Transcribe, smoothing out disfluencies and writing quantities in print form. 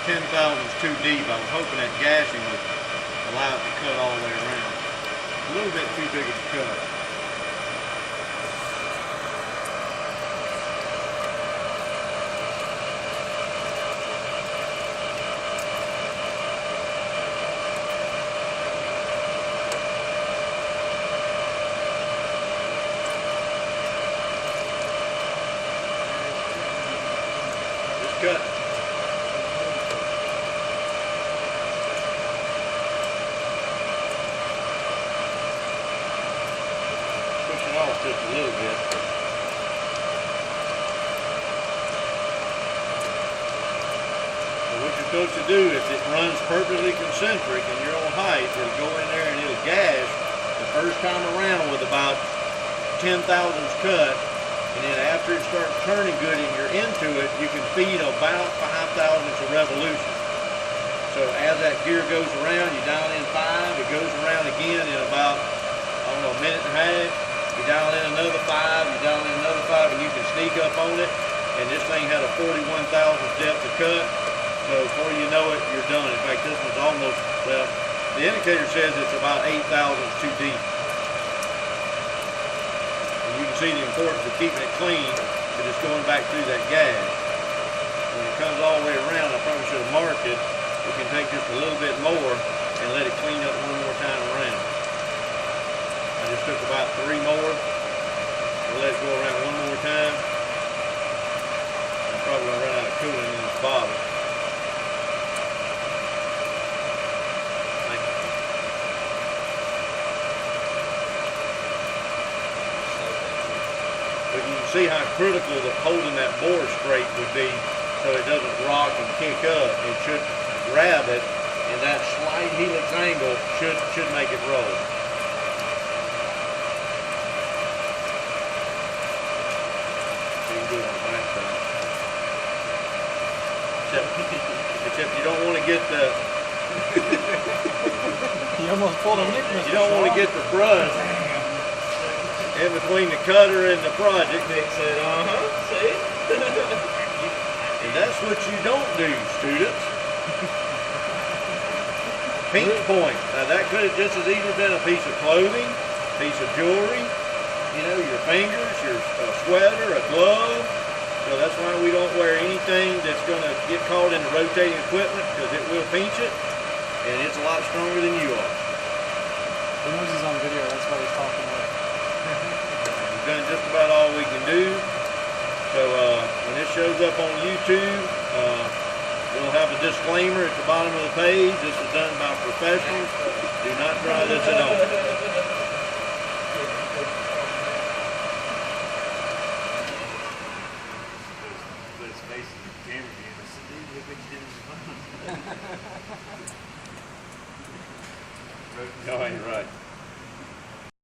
10 thousandths too deep. I was hoping that gashing would allow it to cut all the way around. A little bit too big of a cut. Cut. Push it off just a little bit. So what you're supposed to do, if it runs perfectly concentric and you're on height, it'll go in there and it'll gash the first time around with about 10 thousandths cut. And then after it starts turning good and you're into it, you can feed about 5 thousandths of revolution. So as that gear goes around, you dial in 5, it goes around again in about, I don't know, a minute and a half. You dial in another 5, you dial in another 5, and you can sneak up on it. And this thing had a 41 thousandths depth of cut. So before you know it, you're done. In fact, this one's almost, well, the indicator says it's about 8 thousandths too deep. You can see the importance of keeping it clean, but it's going back through that gash. When it comes all the way around, I probably should have marked it. We can take just a little bit more and let it clean up one more time around. I just took about 3 more. We'll let it go around one more time. I'm probably going to run out of coolant in this bottle. But you can see how critical that holding that bore straight would be so it doesn't rock and kick up. It should grab it, and that slight helix angle should make it roll. So you can do it on the back side. Except you don't want to get the... You almost pulled a Nicholas. You don't want to get the brush in between the cutter and the project. Nick said, see? And that's what you don't do, students. Pinch point. Now that could have just as easily been a piece of clothing, piece of jewelry, you know, your fingers, your sweater, a glove. So that's why we don't wear anything that's going to get caught in the rotating equipment, because it will pinch it, and it's a lot stronger than you are. He knows he's on video, that's why he's talking about it. We've done just about all we can do. So when this shows up on YouTube, we'll have a disclaimer at the bottom of the page. This is done by professionals. Do not try this at home.